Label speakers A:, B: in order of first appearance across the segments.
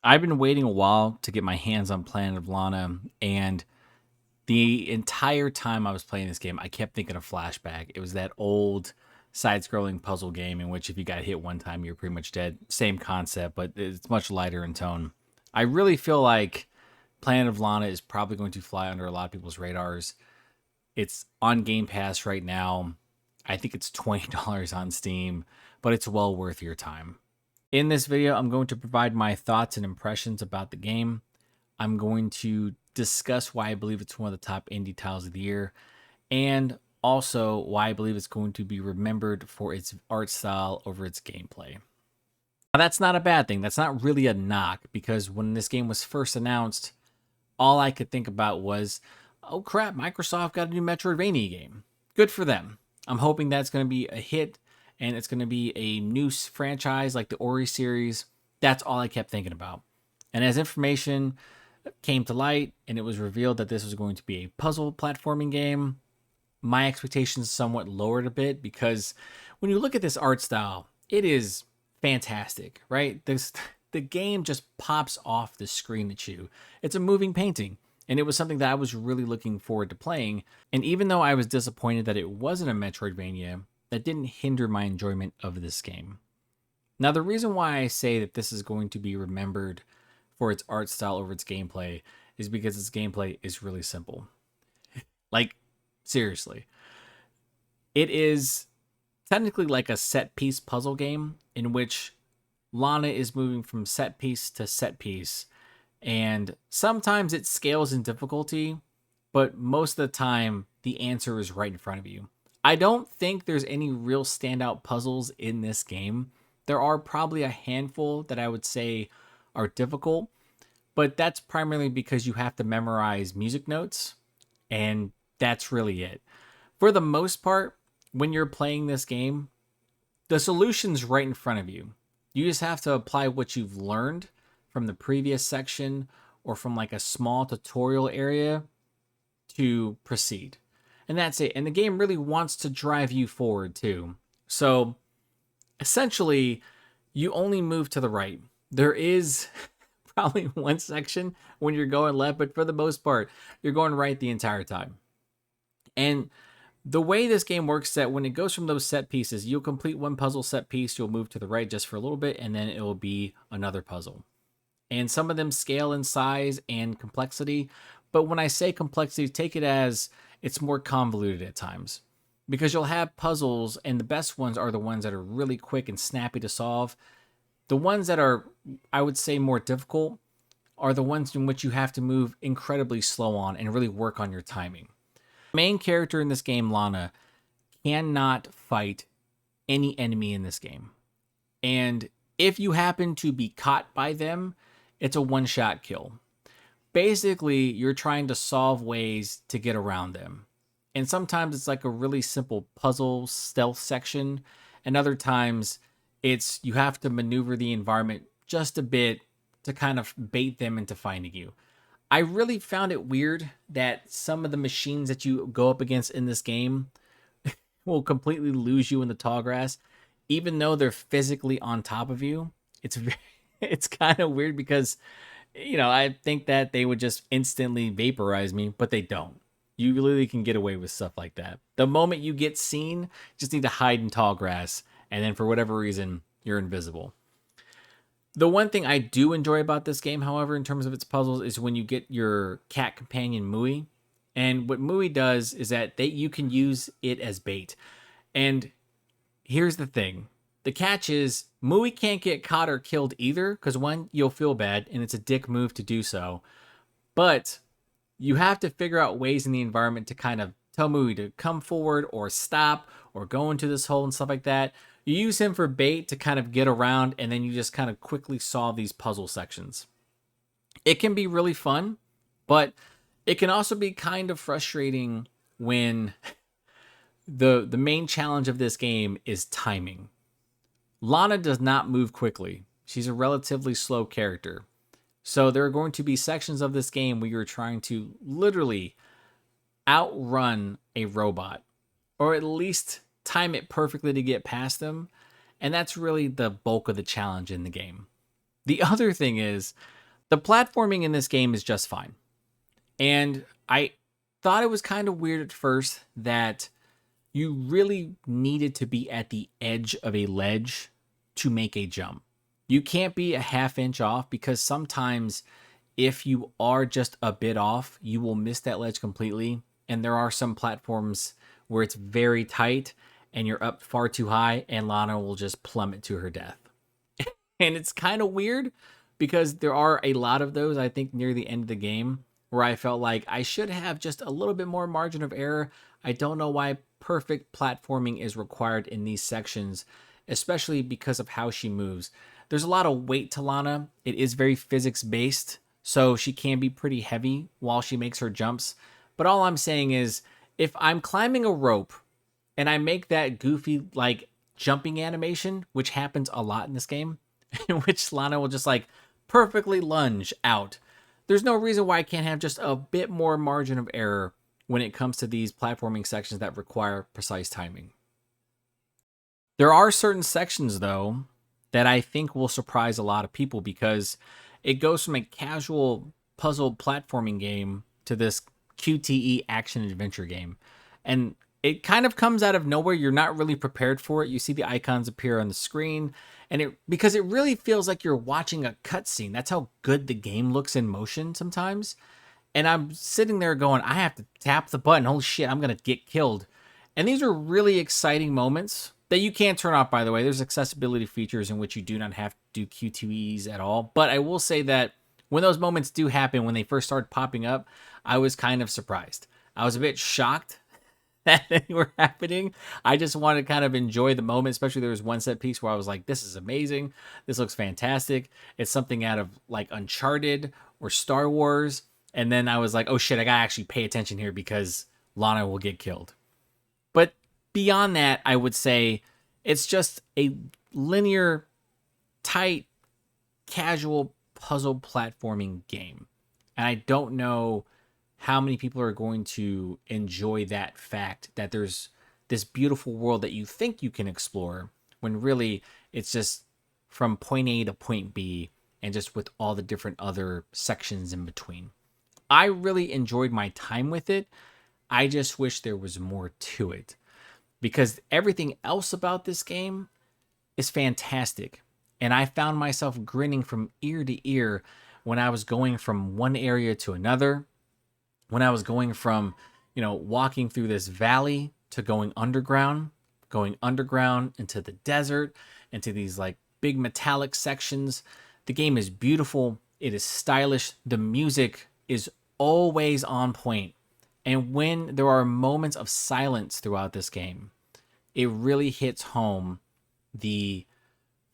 A: I've been waiting a while to get my hands on Planet of Lana, and the entire time I was playing this game, I kept thinking of Flashback. It was that old side-scrolling puzzle game in which if you got hit one time, you're pretty much dead. Same concept, but it's much lighter in tone. I really feel like Planet of Lana is probably going to fly under a lot of people's radars. It's on Game Pass right now. I think it's $20 on Steam, but it's well worth your time. In this video, I'm going to provide my thoughts and impressions about the game. I'm going to discuss why I believe it's one of the top indie titles of the year, and also why I believe it's going to be remembered for its art style over its gameplay. Now, that's not a bad thing. That's not really a knock, because when this game was first announced, all I could think about was, oh crap, Microsoft got a new Metroidvania game. Good for them. I'm hoping that's going to be a hit and it's going to be a new franchise like the Ori series. That's all I kept thinking about. And as information came to light and it was revealed that this was going to be a puzzle platforming game, my expectations somewhat lowered a bit, because when you look at this art style, it is fantastic, right? The game just pops off the screen at you. It's a moving painting, and it was something that I was really looking forward to playing. And even though I was disappointed that it wasn't a Metroidvania, that didn't hinder my enjoyment of this game. Now, the reason why I say that this is going to be remembered for its art style over its gameplay is because its gameplay is really simple. Like, seriously. It is technically like a set piece puzzle game in which Lana is moving from set piece to set piece. And sometimes it scales in difficulty, but most of the time, the answer is right in front of you. I don't think there's any real standout puzzles in this game. There are probably a handful that I would say are difficult, but that's primarily because you have to memorize music notes, and that's really it. For the most part, when you're playing this game, the solution's right in front of you. You just have to apply what you've learned from the previous section or from like a small tutorial area to proceed. And that's it. And the game really wants to drive you forward too. So essentially, you only move to the right. There is probably one section when you're going left, but for the most part, you're going right the entire time. And the way this game works is that when it goes from those set pieces, you'll complete one puzzle set piece, you'll move to the right just for a little bit, and then it will be another puzzle. And some of them scale in size and complexity, but when I say complexity, take it as it's more convoluted at times. Because you'll have puzzles, and the best ones are the ones that are really quick and snappy to solve. The ones that are, I would say, more difficult are the ones in which you have to move incredibly slow on and really work on your timing. The main character in this game, Lana, cannot fight any enemy in this game. And if you happen to be caught by them, it's a one-shot kill. Basically, you're trying to solve ways to get around them. And sometimes it's like a really simple puzzle stealth section, and other times it's you have to maneuver the environment just a bit to kind of bait them into finding you. I really found it weird that some of the machines that you go up against in this game will completely lose you in the tall grass, even though they're physically on top of you. It's kind of weird because, I think that they would just instantly vaporize me, but they don't. You literally can get away with stuff like that. The moment you get seen, you just need to hide in tall grass, and then for whatever reason, you're invisible. The one thing I do enjoy about this game, however, in terms of its puzzles, is when you get your cat companion Mui. And what Mui does is that you can use it as bait. And here's the thing. The catch is Mui can't get caught or killed either, because one, you'll feel bad, and it's a dick move to do so. But you have to figure out ways in the environment to kind of tell Mui to come forward or stop or go into this hole and stuff like that. You use him for bait to kind of get around, and then you just kind of quickly solve these puzzle sections. It can be really fun, but it can also be kind of frustrating when the main challenge of this game is timing. Lana does not move quickly. She's a relatively slow character. So there are going to be sections of this game where you're trying to literally outrun a robot, or at least time it perfectly to get past them. And that's really the bulk of the challenge in the game. The other thing is the platforming in this game is just fine. And I thought it was kind of weird at first that you really needed to be at the edge of a ledge to make a jump. You can't be a half inch off because sometimes if you are just a bit off, you will miss that ledge completely. And there are some platforms where it's very tight and you're up far too high, and Lana will just plummet to her death. And it's kind of weird because there are a lot of those, I think, near the end of the game where I felt like I should have just a little bit more margin of error. I don't know why perfect platforming is required in these sections, especially because of how she moves. There's a lot of weight to Lana. It is very physics based, so she can be pretty heavy while she makes her jumps. But all I'm saying is, if I'm climbing a rope and I make that goofy, like, jumping animation, which happens a lot in this game, in which Lana will just, like, perfectly lunge out, there's no reason why I can't have just a bit more margin of error when it comes to these platforming sections that require precise timing. There are certain sections, though, that I think will surprise a lot of people because it goes from a casual puzzle platforming game to this QTE action adventure game. And it kind of comes out of nowhere. You're not really prepared for it. You see the icons appear on the screen, and because it really feels like you're watching a cutscene. That's how good the game looks in motion sometimes. And I'm sitting there going, I have to tap the button. Holy shit, I'm going to get killed. And these are really exciting moments that you can't turn off, by the way. There's accessibility features in which you do not have to do Q2Es at all. But I will say that when those moments do happen, when they first started popping up, I was kind of surprised. I was a bit shocked that they were happening. I just wanted to kind of enjoy the moment, especially there was one set piece where I was like, this is amazing. This looks fantastic. It's something out of like Uncharted or Star Wars. And then I was like, oh shit, I gotta actually pay attention here because Lana will get killed. But beyond that, I would say it's just a linear, tight, casual puzzle platforming game. And I don't know how many people are going to enjoy that fact that there's this beautiful world that you think you can explore when really it's just from point A to point B and just with all the different other sections in between. I really enjoyed my time with it. I just wish there was more to it because everything else about this game is fantastic. And I found myself grinning from ear to ear when I was going from one area to another, when I was going from, walking through this valley to going underground into the desert, into these like big metallic sections. The game is beautiful. It is stylish. The music is always on point. And when there are moments of silence throughout this game, it really hits home the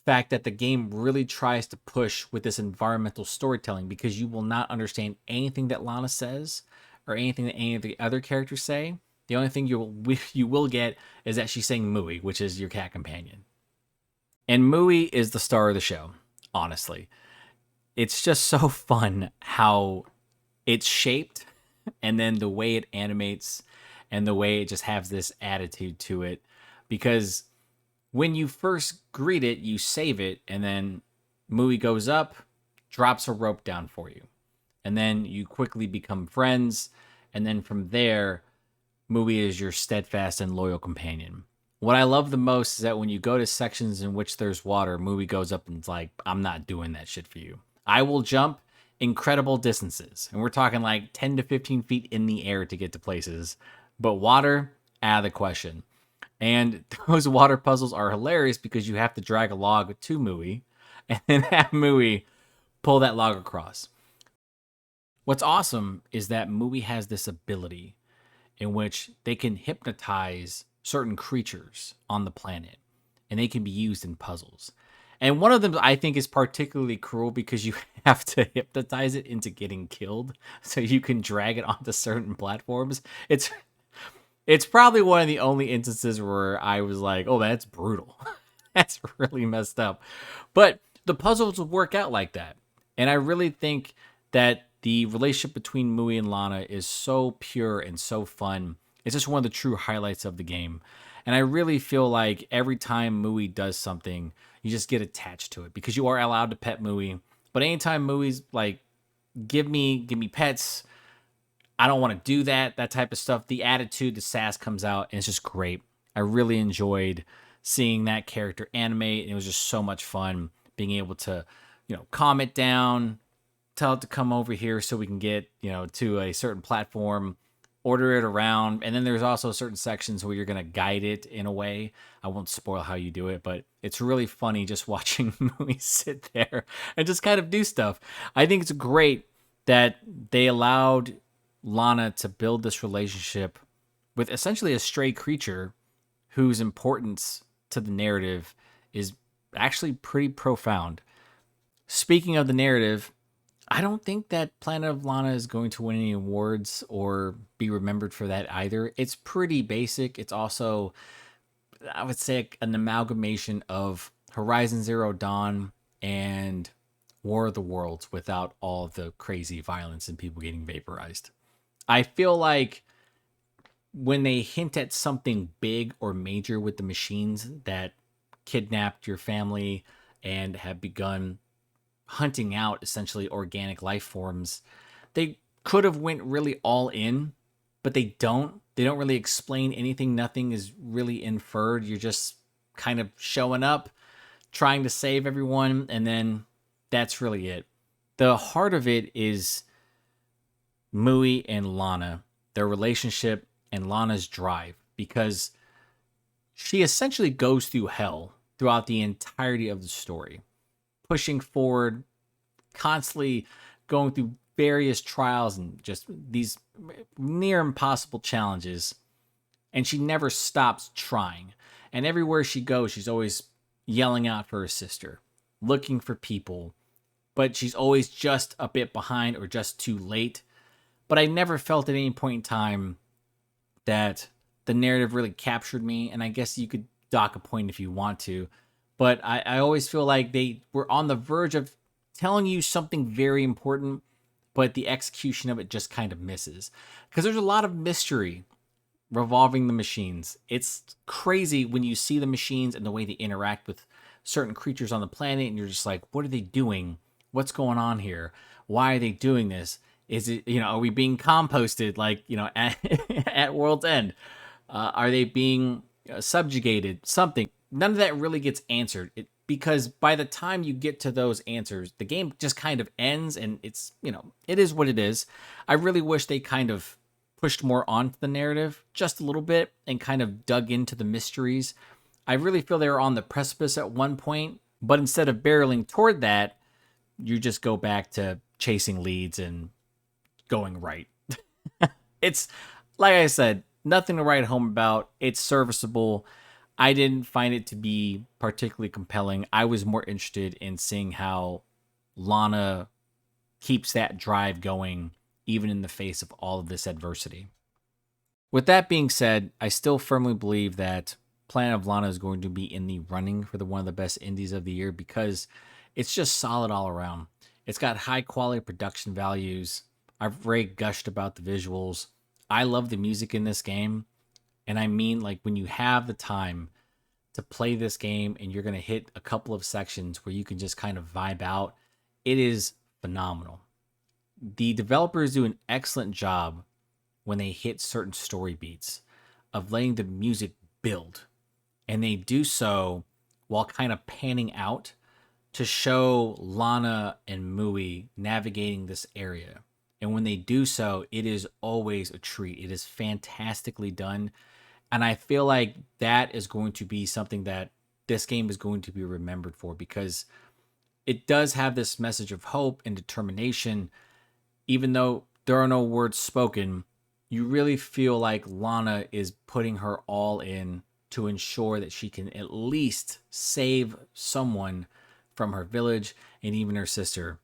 A: fact that the game really tries to push with this environmental storytelling because you will not understand anything that Lana says or anything that any of the other characters say. The only thing you will get is that she's saying Mooey, which is your cat companion. And Mooey is the star of the show, honestly. It's just so fun how it's shaped and then the way it animates and the way it just has this attitude to it. Because when you first greet it, you save it, and then Mooey goes up, drops a rope down for you. And then you quickly become friends. And then from there, Mooey is your steadfast and loyal companion. What I love the most is that when you go to sections in which there's water, Mooey goes up and it's like, I'm not doing that shit for you. I will jump incredible distances. And we're talking like 10 to 15 feet in the air to get to places. But water, out of the question. And those water puzzles are hilarious because you have to drag a log to Mooey and then have Mooey pull that log across. What's awesome is that Mooey has this ability in which they can hypnotize certain creatures on the planet and they can be used in puzzles. And one of them I think is particularly cruel because you have to hypnotize it into getting killed so you can drag it onto certain platforms. It's probably one of the only instances where I was like, oh, that's brutal. That's really messed up. But the puzzles will work out like that. And I really think that the relationship between Mooey and Lana is so pure and so fun. It's just one of the true highlights of the game. And I really feel like every time Mooey does something, you just get attached to it because you are allowed to pet Mooey. But anytime movies like give me pets, I don't want to do that type of stuff. The attitude, the sass comes out, and it's just great. I really enjoyed seeing that character animate, and it was just so much fun being able to, calm it down, tell it to come over here so we can get, to a certain platform, order it around. And then there's also certain sections where you're going to guide it in a way. I won't spoil how you do it, but it's really funny just watching movies sit there and just kind of do stuff. I think it's great that they allowed Lana to build this relationship with essentially a stray creature whose importance to the narrative is actually pretty profound. Speaking of the narrative, I don't think that Planet of Lana is going to win any awards or be remembered for that either. It's pretty basic. It's also, I would say, an amalgamation of Horizon Zero Dawn and War of the Worlds without all the crazy violence and people getting vaporized. I feel like when they hint at something big or major with the machines that kidnapped your family and have begun hunting out essentially organic life forms, they could have went really all in, but they don't really explain anything. Nothing is really inferred. You're just kind of showing up, trying to save everyone, and then that's really it. The heart of it is Mui and Lana, their relationship, and Lana's drive, because she essentially goes through hell throughout the entirety of the story, pushing forward, constantly going through various trials and just these near impossible challenges. And she never stops trying. And everywhere she goes, she's always yelling out for her sister, looking for people, but she's always just a bit behind or just too late. But I never felt at any point in time that the narrative really captured me. And I guess you could dock a point if you want to. But I always feel like they were on the verge of telling you something very important, but the execution of it just kind of misses. Because there's a lot of mystery revolving the machines. It's crazy when you see the machines and the way they interact with certain creatures on the planet, and you're just like, what are they doing? What's going on here? Why are they doing this? Is it, are we being composted like, at World's End? Are they being subjugated? Something. None of that really gets answered. Because by the time you get to those answers, the game just kind of ends, and it's, it is what it is. I really wish they kind of pushed more onto the narrative just a little bit and kind of dug into the mysteries. I really feel they were on the precipice at one point, but instead of barreling toward that, you just go back to chasing leads and going right. It's, like I said, nothing to write home about. It's serviceable. I didn't find it to be particularly compelling. I was more interested in seeing how Lana keeps that drive going, even in the face of all of this adversity. With that being said, I still firmly believe that Planet of Lana is going to be in the running for one of the best indies of the year because it's just solid all around. It's got high quality production values. I've already gushed about the visuals. I love the music in this game. And I mean, like, when you have the time to play this game and you're going to hit a couple of sections where you can just kind of vibe out, it is phenomenal. The developers do an excellent job when they hit certain story beats of letting the music build. And they do so while kind of panning out to show Lana and Mui navigating this area. And when they do so, it is always a treat. It is fantastically done. And I feel like that is going to be something that this game is going to be remembered for, because it does have this message of hope and determination. Even though there are no words spoken, you really feel like Lana is putting her all in to ensure that she can at least save someone from her village and even her sister.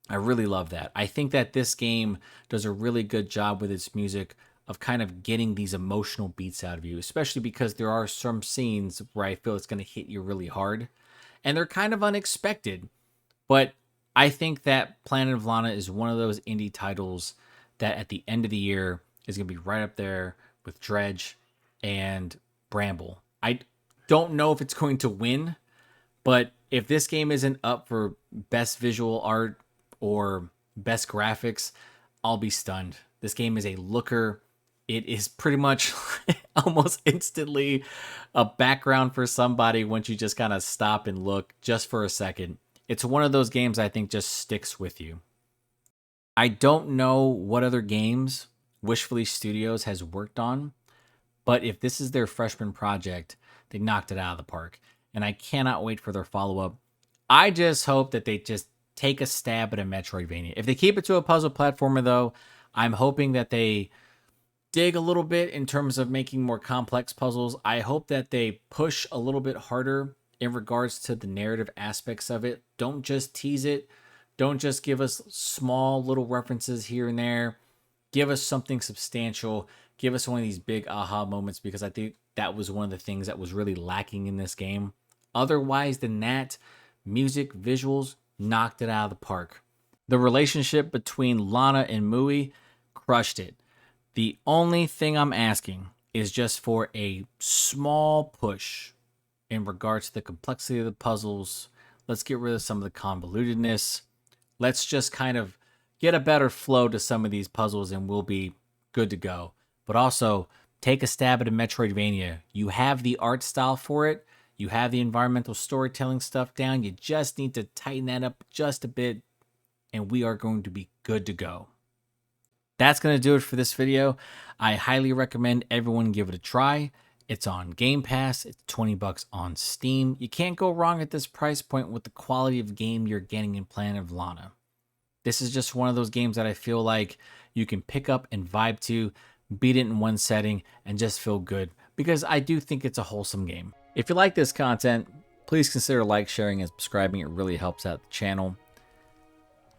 A: I really love that. I think that this game does a really good job with its music of kind of getting these emotional beats out of you, especially because there are some scenes where I feel it's going to hit you really hard, and they're kind of unexpected. But I think that Planet of Lana is one of those indie titles that at the end of the year is going to be right up there with Dredge and Bramble. I don't know if it's going to win, but If this game isn't up for best visual art or best graphics, I'll be stunned. This game is a looker. It is pretty much almost instantly a background for somebody once you just kind of stop and look just for a second. It's one of those games I think just sticks with you. I don't know what other games Wishfully Studios has worked on, but if this is their freshman project, they knocked it out of the park. And I cannot wait for their follow up. I just hope that they just take a stab at a Metroidvania. If they keep it to a puzzle platformer, though, I'm hoping that they dig a little bit in terms of making more complex puzzles. I hope that they push a little bit harder in regards to the narrative aspects of it. Don't just tease it. Don't just give us small little references here and there. Give us something substantial. Give us one of these big aha moments, because I think that was one of the things that was really lacking in this game. Otherwise than that, music, visuals, knocked it out of the park. The relationship between Lana and Mui, crushed it. The only thing I'm asking is just for a small push in regards to the complexity of the puzzles. Let's get rid of some of the convolutedness. Let's just kind of get a better flow to some of these puzzles and we'll be good to go. But also, take a stab at a Metroidvania. You have the art style for it. You have the environmental storytelling stuff down. You just need to tighten that up just a bit, and we are going to be good to go. That's going to do it for this video. I highly recommend everyone give it a try. It's on Game Pass. It's $20 on Steam. You can't go wrong at this price point with the quality of game you're getting in Planet of Lana. This is just one of those games that I feel like you can pick up and vibe to, beat it in one setting, and just feel good, because I do think it's a wholesome game. If you like this content, please consider like, sharing, and subscribing. It really helps out the channel.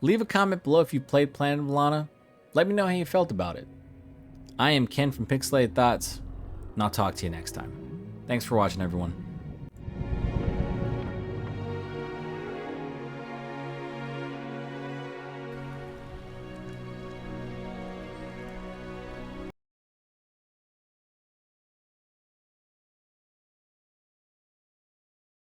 A: Leave a comment below if you played Planet of Lana. Let me know how you felt about it. I am Ken from Pixelated Thoughts, and I'll talk to you next time. Thanks for watching, everyone.